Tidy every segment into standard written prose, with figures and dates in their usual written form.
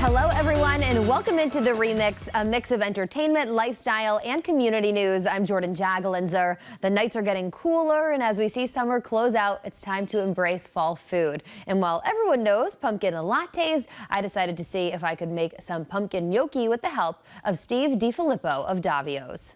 Hello, everyone, and welcome into the ReMix, a mix of entertainment, lifestyle, and community news. I'm Jordyn Jagolinzer. The nights are getting cooler, and as we see summer close out, it's time to embrace fall food. And while everyone knows pumpkin lattes, I decided to see if I could make some pumpkin gnocchi with the help of Steve DiFillippo of Davio's.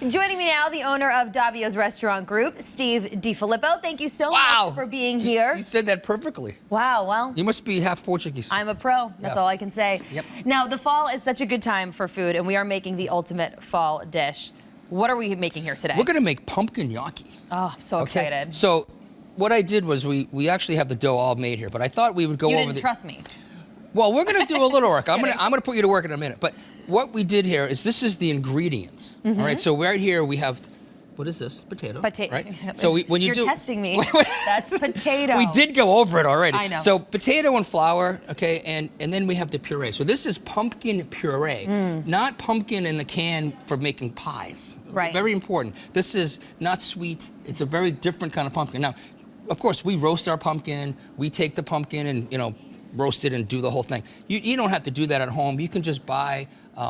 Joining me now, the owner of Davio's restaurant group, Steve DiFillippo. Thank you so much for being here. You said that perfectly. Wow, well. You must be half Portuguese. I'm a pro. That's all I can say. Yep. Now, the fall is such a good time for food, and we are making the ultimate fall dish. What are we making here today? We're going to make pumpkin gnocchi. Oh, I'm so excited. So what I did was we actually have the dough all made here, but I thought we would go over You didn't trust me. Well, we're going to do a little work. I'm going to put you to work in a minute. But what we did here is this is the ingredients. All right. So right here we have, what is this? Potato. Potato. Right. So when You're testing me. That's potato. We did go over it already. I know. So potato and flour. Okay. And then we have the puree. So this is pumpkin puree, not pumpkin in the can for making pies. Right. Very important. This is not sweet. It's a very different kind of pumpkin. Now, of course, we roast our pumpkin. We take the pumpkin and roast it and do the whole thing. You don't have to do that at home. You can just buy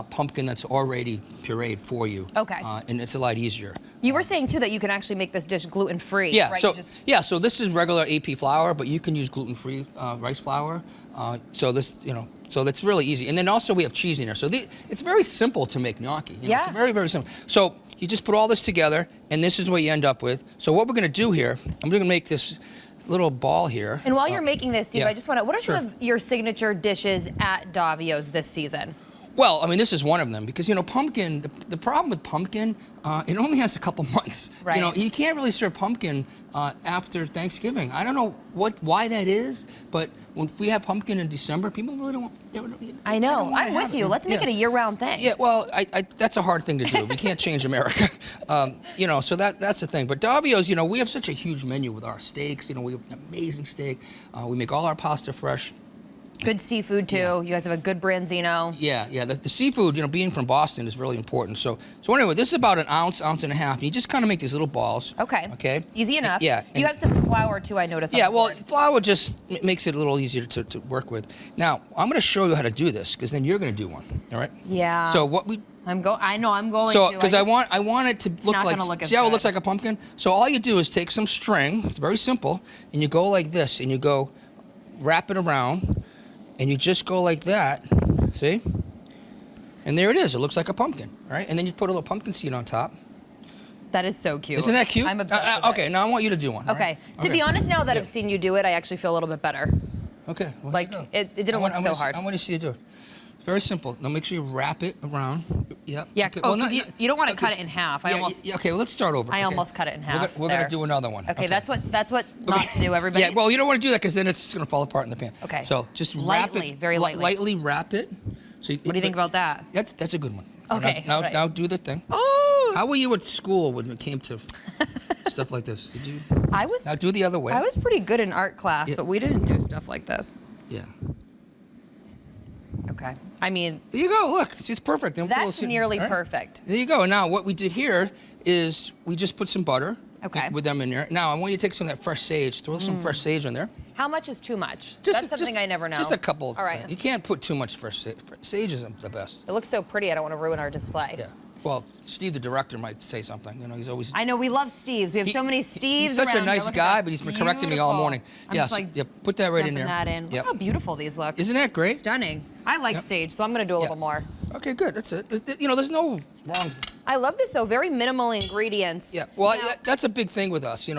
pumpkin that's already pureed for you. Okay. And it's a lot easier. You were saying too that you can actually make this dish gluten-free. Yeah. Right? So this is regular AP flour, but you can use gluten-free rice flour. So that's really easy. And then also we have cheese in there. So it's very simple to make gnocchi. Yeah. It's very, very simple. So you just put all this together, and this is what you end up with. So what we're going to do here, I'm going to make this little ball here. And while you're making this, Steve, I just want to, what are some Sure. of your signature dishes at Davio's this season? Well, I mean, this is one of them because, pumpkin, the problem with pumpkin, it only has a couple months. Right. You can't really serve pumpkin after Thanksgiving. I don't know why that is, but if we have pumpkin in December, people really don't. I know. I'm with you. Let's make it a year-round thing. Yeah, well, that's a hard thing to do. We can't change America. So that's the thing. But Davio's, we have such a huge menu with our steaks. We have amazing steak. We make all our pasta fresh. Good seafood too. Yeah. You guys have a good branzino. Yeah. The seafood, being from Boston is really important. So anyway, this is about an ounce and a half. And you just kind of make these little balls. Okay. Easy enough. Yeah. You have some flour too, I noticed. Yeah, well, flour just makes it a little easier to work with. Now, I'm going to show you how to do this because then you're going to do one. All right? Yeah. So what we... I know I'm going to. So, because I want it to look like... See how it looks like a pumpkin? So all you do is take some string. It's very simple. And you go like this. And you go wrap it around. And you just go like that, see? And there it is. It looks like a pumpkin, right? And then you put a little pumpkin seed on top. That is so cute. Isn't that cute? I'm obsessed with Okay, now I want you to do one. Okay. Right? To be honest, now that I've seen you do it, I actually feel a little bit better. Okay. Well, it didn't look so hard. I want to see you do it. It's very simple. Now make sure you wrap it around. Yep. Yeah. Okay. Oh, because you don't want to cut it in half. Okay, well, let's start over. I almost cut it in half. We're going to do another one. Okay, that's what not to do, everybody. Yeah, well, you don't want to do that because then it's just going to fall apart in the pan. Okay. So just wrap it. Very lightly. Lightly wrap it. So what do you think about that? That's a good one. Okay. Now do the thing. Oh! How were you at school when it came to stuff like this? Did you? Now do the other way. I was pretty good in art class, but we didn't do stuff like this. Yeah. Okay. I mean, there you go. Look, it's perfect. That's nearly perfect. There you go. Now what we did here is we just put some butter. Okay. With them in there. Now I want you to take some of that fresh sage. Throw some fresh sage in there. How much is too much? That's something I never know. Just a couple. All right. You can't put too much fresh sage. Sage isn't the best. It looks so pretty. I don't want to ruin our display. Yeah. Well, Steve, the director, might say something. He's always. I know we love Steves. We have so many Steves. He's such a nice guy, but he's been correcting me all morning. Put that right in there. That in. Look how beautiful these look. Isn't that great? Stunning. I like sage, so I'm going to do a little more. Okay, good. That's it. There's no wrong. I love this though. Very minimal ingredients. Yeah. Well, that's a big thing with us.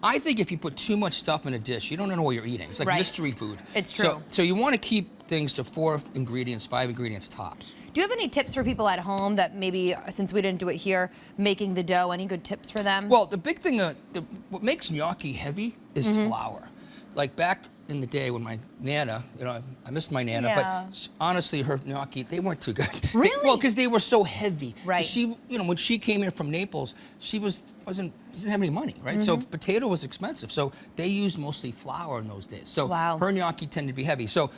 I think if you put too much stuff in a dish, you don't know what you're eating. It's like mystery food. It's true. So you want to keep things to 4 ingredients, 5 ingredients tops. Do you have any tips for people at home that maybe, since we didn't do it here, making the dough, any good tips for them? Well, the big thing, what makes gnocchi heavy is flour. Like back in the day when my Nana, I missed my Nana, but honestly, her gnocchi, they weren't too good. Really? Well, because they were so heavy. Right. She, when she came here from Naples, she was didn't have any money, right? So potato was expensive. So they used mostly flour in those days. So her gnocchi tended to be heavy. So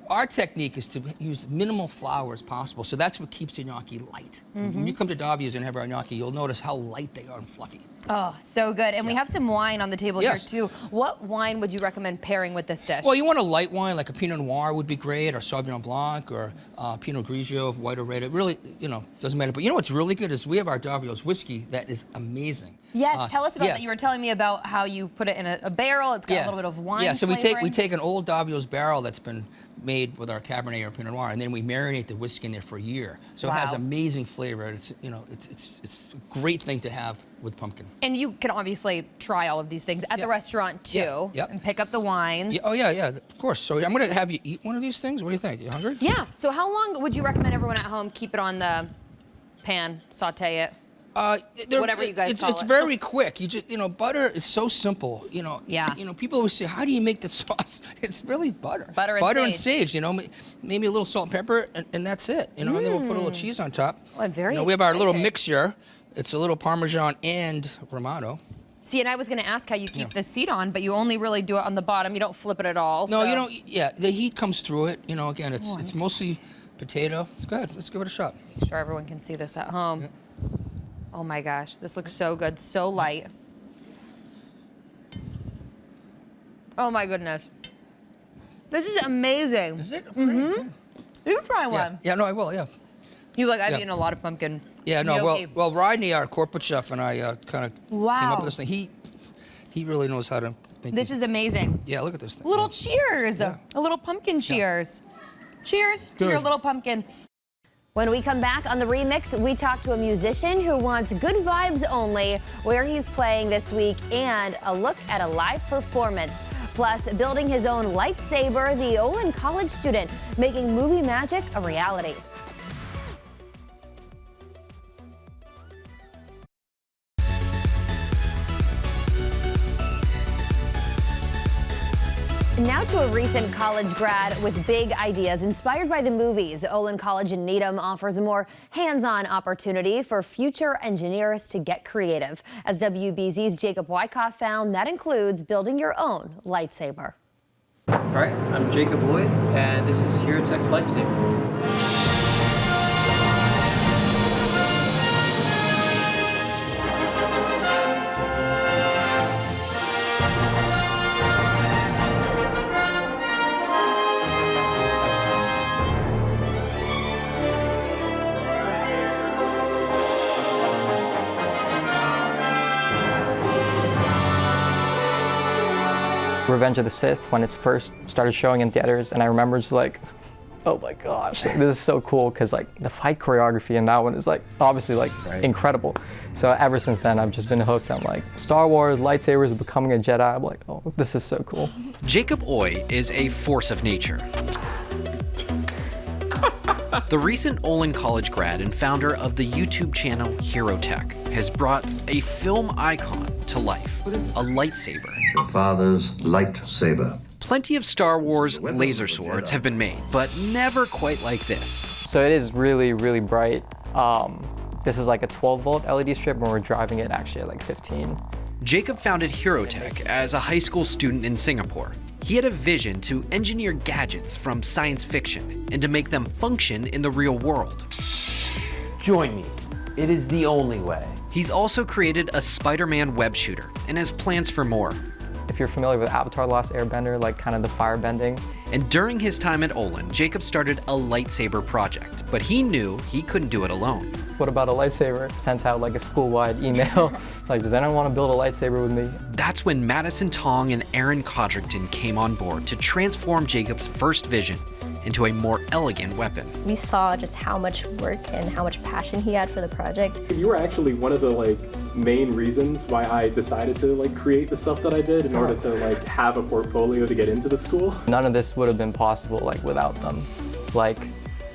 our technique is to use minimal flour as possible. So that's what keeps the gnocchi light. When you come to Davio's and have our gnocchi, you'll notice how light they are and fluffy. Oh, so good. And we have some wine on the table here too. What wine would you recommend pairing with this dish? Well, you want a light wine, like a Pinot Noir would be great, or Sauvignon Blanc, or Pinot Grigio, white or red. It really, doesn't matter. But you know what's really good is we have our Davio's whiskey that is amazing. Yes, tell us about that. You were telling me about how you put it in a barrel. It's got a little bit of wine so flavoring. we take an old Davio's barrel that's been made with our Cabernet or Pinot Noir, and then we marinate the whiskey in there for a year. So it has amazing flavor. It's it's a great thing to have with pumpkin. And you can obviously try all of these things at the restaurant too, and pick up the wines. Of course. So I'm gonna have you eat one of these things. What do you think? You hungry? Yeah. So how long would you recommend everyone at home keep it on the pan, saute it? Whatever you guys call it. It's very quick. You just, butter is so simple. People always say, how do you make the sauce? It's really butter. Butter and sage. Maybe a little salt and pepper, and that's it. And then we'll put a little cheese on top. Well, I'm very We have our little mixture. It's a little Parmesan and Romano. See, and I was going to ask how you keep the seat on, but you only really do it on the bottom. You don't flip it at all. No, you don't. Yeah, the heat comes through it. Again, it's mostly potato. Go ahead. Let's give it a shot. I'm sure everyone can see this at home. Yeah. Oh my gosh, this looks so good, so light. Oh my goodness. This is amazing. Is it? You try one. Yeah, no, I will, I've eaten a lot of pumpkin. Yeah, no, well, Rodney, our corporate chef, and I kind of came up with this thing. He really knows how to make this. Is amazing. Yeah, look at this thing. Little cheers. A little pumpkin cheers. Cheers to your little pumpkin. When we come back on the remix, we talk to a musician who wants good vibes only, where he's playing this week, and a look at a live performance. Plus, building his own lightsaber, the Olin College student making movie magic a reality. Now to a recent college grad with big ideas inspired by the movies. Olin College in Needham offers a more hands-on opportunity for future engineers to get creative. As WBZ's Jacob Wyckoff found, that includes building your own lightsaber. All right, I'm Jacob Boyd, and this is Hirotech's lightsaber. Revenge of the Sith, when it's first started showing in theaters, and I remember just like, oh my gosh, this is so cool, because the fight choreography in that one is obviously incredible. So ever since then, I've just been hooked. I'm like, Star Wars, lightsabers, becoming a Jedi. I'm like, oh, this is so cool. Jacob Oy is a force of nature. The recent Olin College grad and founder of the YouTube channel Hirotech has brought a film icon to life, a lightsaber. Your father's lightsaber. Plenty of Star Wars laser swords have been made, but never quite like this. So it is really, really bright. This is like a 12-volt LED strip, and we're driving it actually at 15. Jacob founded Hirotech as a high school student in Singapore. He had a vision to engineer gadgets from science fiction and to make them function in the real world. Join me. It is the only way. He's also created a Spider-Man web shooter and has plans for more. If you're familiar with Avatar: The Last Airbender, kind of the fire bending. And during his time at Olin, Jacob started a lightsaber project, but he knew he couldn't do it alone. What about a lightsaber? Sent out a school-wide email. Does anyone want to build a lightsaber with me? That's when Madison Tong and Aaron Codrington came on board to transform Jacob's first vision into a more elegant weapon. We saw just how much work and how much passion he had for the project. You were actually one of the main reasons why I decided to create the stuff that I did in order to have a portfolio to get into the school. None of this would have been possible without them.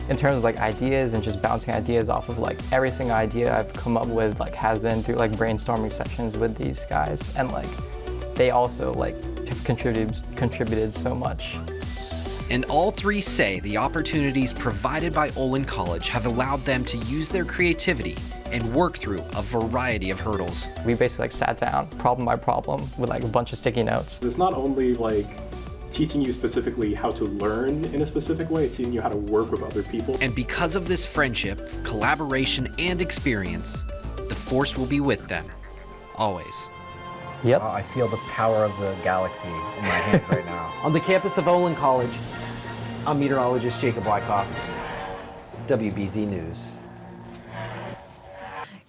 In terms of ideas and just bouncing ideas off of every single idea I've come up with has been through brainstorming sessions with these guys, and they also have contributed so much. And all three say the opportunities provided by Olin College have allowed them to use their creativity and work through a variety of hurdles. We basically sat down, problem by problem, with a bunch of sticky notes. It's not only teaching you specifically how to learn in a specific way, it's teaching you how to work with other people. And because of this friendship, collaboration, and experience, the Force will be with them, always. Yep. I feel the power of the galaxy in my hands right now. On the campus of Olin College, I'm meteorologist Jacob Wyckoff, WBZ News.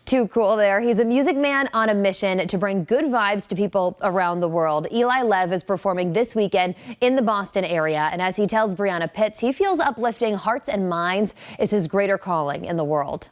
Too cool there. He's a music man on a mission to bring good vibes to people around the world. Eli Lev is performing this weekend in the Boston area. And as he tells Brianna Pitts, he feels uplifting hearts and minds is his greater calling in the world.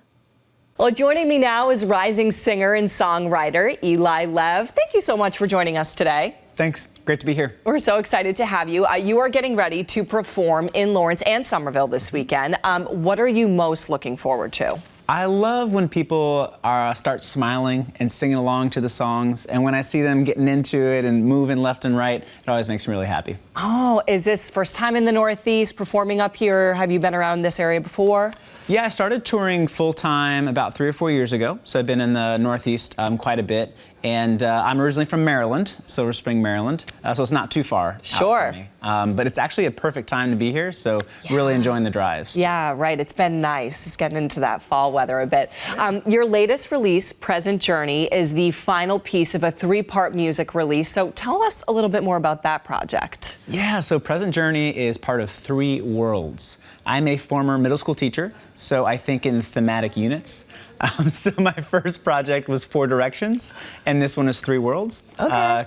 Well, joining me now is rising singer and songwriter Eli Lev. Thank you so much for joining us today. Thanks. Great to be here. We're so excited to have you. You are getting ready to perform in Lawrence and Somerville this weekend. What are you most looking forward to? I love when people start smiling and singing along to the songs, and when I see them getting into it and moving left and right, it always makes me really happy. Oh, is this first time in the Northeast performing up here? Have you been around this area before? Yeah, I started touring full-time about 3 or 4 years ago, so I've been in the Northeast quite a bit. And I'm originally from Maryland, Silver Spring, Maryland, so it's not too far out from me. But it's actually a perfect time to be here, so really enjoying the drives. Yeah, right. It's been nice. It's getting into that fall weather a bit. Your latest release, Present Journey, is the final piece of a 3-part music release. So tell us a little bit more about that project. Yeah, so Present Journey is part of 3 worlds. I'm a former middle school teacher, so I think in thematic units. So my first project was 4 Directions, and this one is 3 worlds,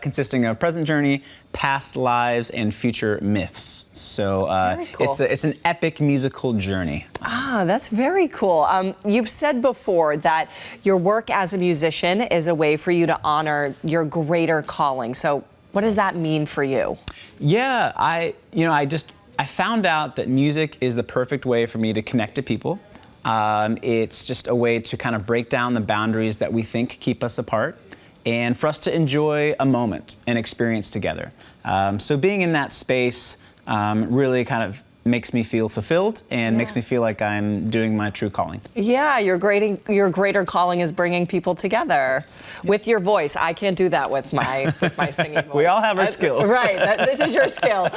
consisting of present journey, past lives, and future myths. So cool. It's an epic musical journey. Ah, that's very cool. You've said before that your work as a musician is a way for you to honor your greater calling. So what does that mean for you? Yeah, I found out that music is the perfect way for me to connect to people. It's just a way to kind of break down the boundaries that we think keep us apart and for us to enjoy a moment and experience together. So being in that space really kind of makes me feel fulfilled and makes me feel like I'm doing my true calling. Yeah, your greater calling is bringing people together with your voice. I can't do that with my singing voice. We all have our skills. Right, this is your skill.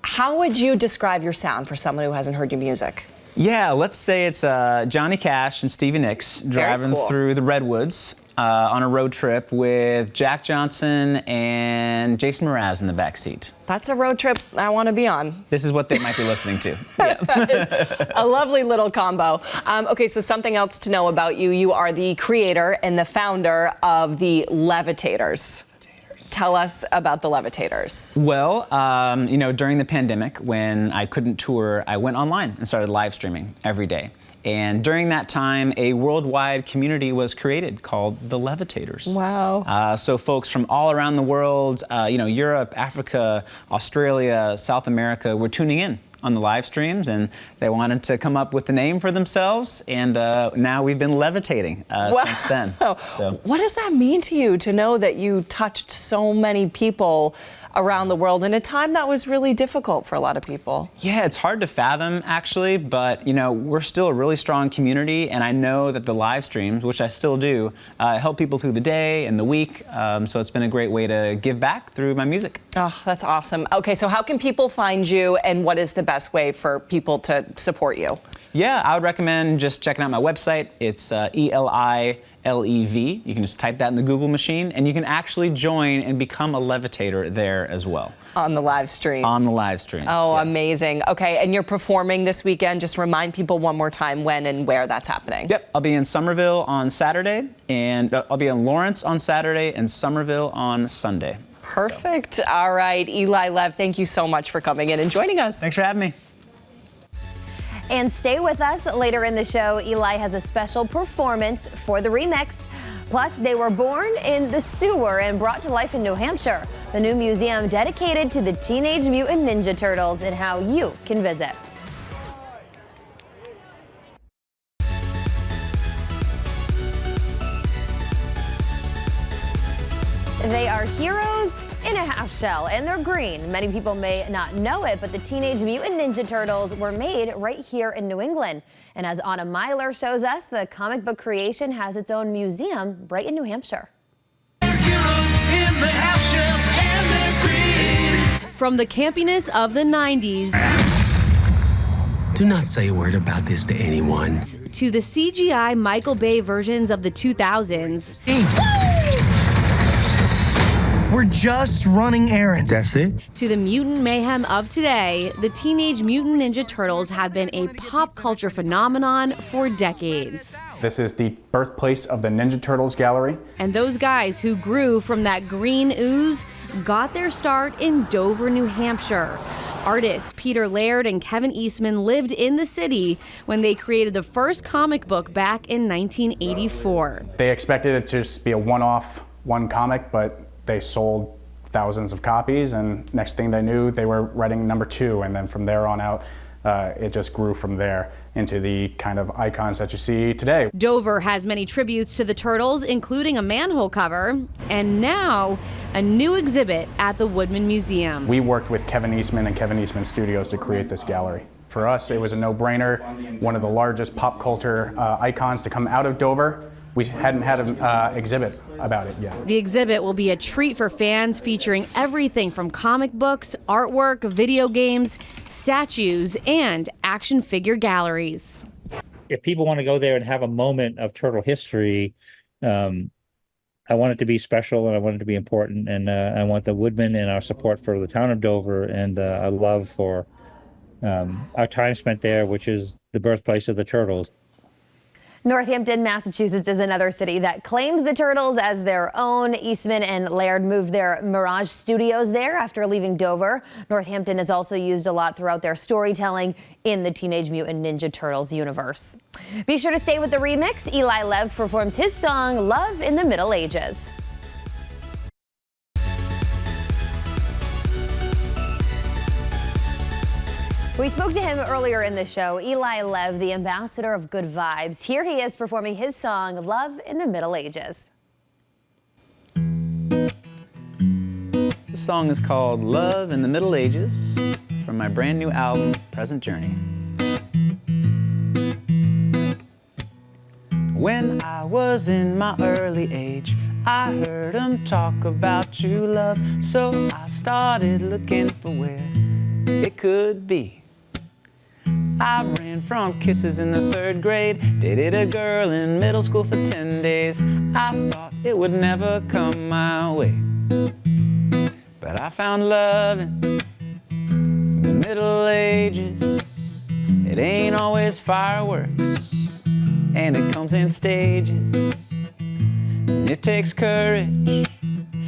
How would you describe your sound for someone who hasn't heard your music? Yeah, let's say it's Johnny Cash and Stevie Nicks driving through the Redwoods on a road trip with Jack Johnson and Jason Mraz in the back seat. That's a road trip I want to be on. This is what they might be listening to. That is a lovely little combo. Okay, so something else to know about you. You are the creator and the founder of the Levitators. Tell us about the Levitators. Well, during the pandemic, when I couldn't tour, I went online and started live streaming every day. And during that time, a worldwide community was created called the Levitators. Wow. So folks from all around the world, Europe, Africa, Australia, South America, were tuning in on the live streams, and they wanted to come up with a name for themselves, and now we've been levitating since then. So. What does that mean to you to know that you touched so many people around the world in a time that was really difficult for a lot of people? Yeah, it's hard to fathom, actually, but we're still a really strong community, and I know that the live streams, which I still do, help people through the day and the week, so it's been a great way to give back through my music. Oh, that's awesome. Okay, so how can people find you, and what is the best way for people to support you? Yeah, I would recommend just checking out my website. It's ELILEV. You can just type that in the Google machine, and you can actually join and become a levitator there as well. On the live stream. On the live streams. Oh, yes. Amazing. Okay, and you're performing this weekend. Just remind people one more time when and where that's happening. Yep, I'll be in Somerville on Saturday, and I'll be in Lawrence on Saturday and Somerville on Sunday. Perfect. So. All right, Eli Lev, thank you so much for coming in and joining us. Thanks for having me. And stay with us. Later in the show, Eli has a special performance for the ReMix. Plus, they were born in the sewer and brought to life in New Hampshire. The new museum dedicated to the Teenage Mutant Ninja Turtles and how you can visit. They are heroes in a half shell, and they're green. Many people may not know it, but the Teenage Mutant Ninja Turtles were made right here in New England. And as Anna Myler shows us, the comic book creation has its own museum right in New Hampshire. From the campiness of the 90s do not say a word about this to anyone. to the CGI Michael Bay versions of the 2000s. We're just running errands. That's it? To the mutant mayhem of today, the Teenage Mutant Ninja Turtles have been a pop culture phenomenon for decades. This is the birthplace of the Ninja Turtles gallery. And those guys who grew from that green ooze got their start in Dover, New Hampshire. Artists Peter Laird and Kevin Eastman lived in the city when they created the first comic book back in 1984. They expected it to just be a one comic, but they sold thousands of copies, and next thing they knew, they were writing number 2, and then from there on out, it just grew from there into the kind of icons that you see today. Dover has many tributes to the Turtles, including a manhole cover, and now a new exhibit at the Woodman Museum. We worked with Kevin Eastman and Kevin Eastman Studios to create this gallery. For us, it was a no-brainer, one of the largest pop culture icons to come out of Dover. We hadn't had an exhibit about it yet. The exhibit will be a treat for fans, featuring everything from comic books, artwork, video games, statues, and action figure galleries. If people want to go there and have a moment of turtle history, I want it to be special, and I want it to be important, and I want the Woodman and our support for the town of Dover, and a love for our time spent there, which is the birthplace of the Turtles. Northampton, Massachusetts is another city that claims the Turtles as their own. Eastman and Laird moved their Mirage Studios there after leaving Dover. Northampton is also used a lot throughout their storytelling in the Teenage Mutant Ninja Turtles universe. Be sure to stay with the remix. Eli Lev performs his song Love in the Middle Ages. We spoke to him earlier in the show. Eli Lev, the ambassador of good vibes. Here he is performing his song, Love in the Middle Ages. The song is called Love in the Middle Ages from my brand new album, Present Journey. When I was in my early age, I heard them talk about true love, so I started looking for where it could be. I ran from kisses in the 3rd grade, dated a girl in middle school for 10 days. I thought it would never come my way, but I found love in the Middle Ages. It ain't always fireworks, and it comes in stages. It takes courage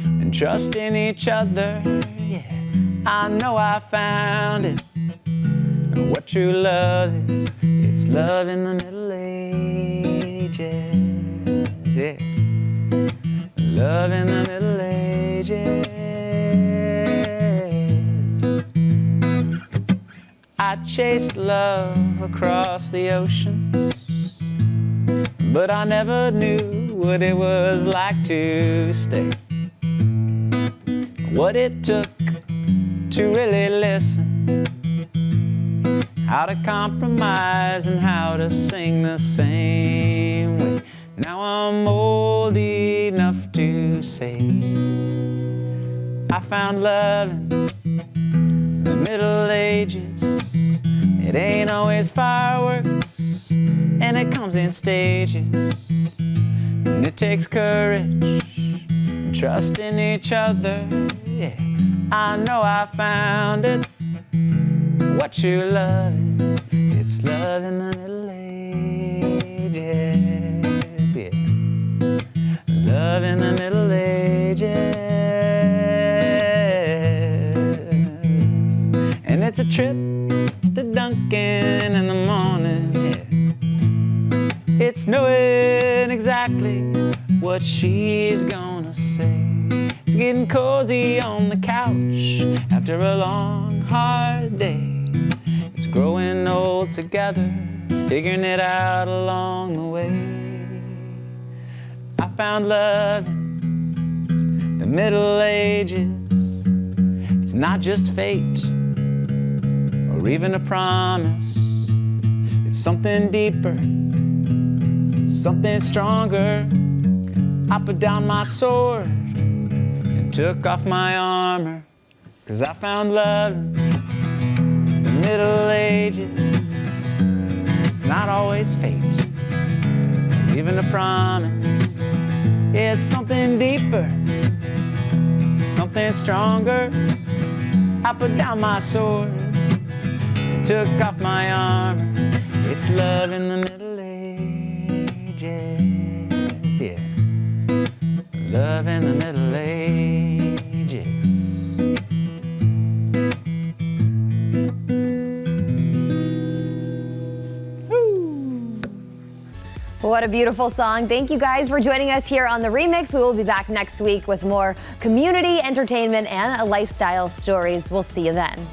and trust in each other. Yeah, I know I found it. What true love is, it's love in the Middle Ages, yeah. Love in the Middle Ages. I chased love across the oceans, but I never knew what it was like to stay. What it took to really listen, how to compromise and how to sing the same way. Now I'm old enough to say I found love in the Middle Ages. It ain't always fireworks, and it comes in stages. And it takes courage and trust in each other. Yeah, I know I found it. What true love is, it's love in the Middle Ages, yeah. Love in the Middle Ages. And it's a trip to Dunkin' in the morning, yeah. It's knowing exactly what she's gonna say. It's getting cozy on the couch after a long, hard day. It's growing old together, figuring it out along the way. I found love in the Middle Ages. It's not just fate or even a promise. It's something deeper, something stronger. I put down my sword and took off my armor, 'cause I found love in the Middle Ages. It's not always fate, or even a promise. Yeah, it's something deeper, something stronger. I put down my sword and took off my armor. It's love in the Middle Ages, yeah. Love in the Middle Ages. What a beautiful song. Thank you guys for joining us here on The Remix. We will be back next week with more community, entertainment, and lifestyle stories. We'll see you then.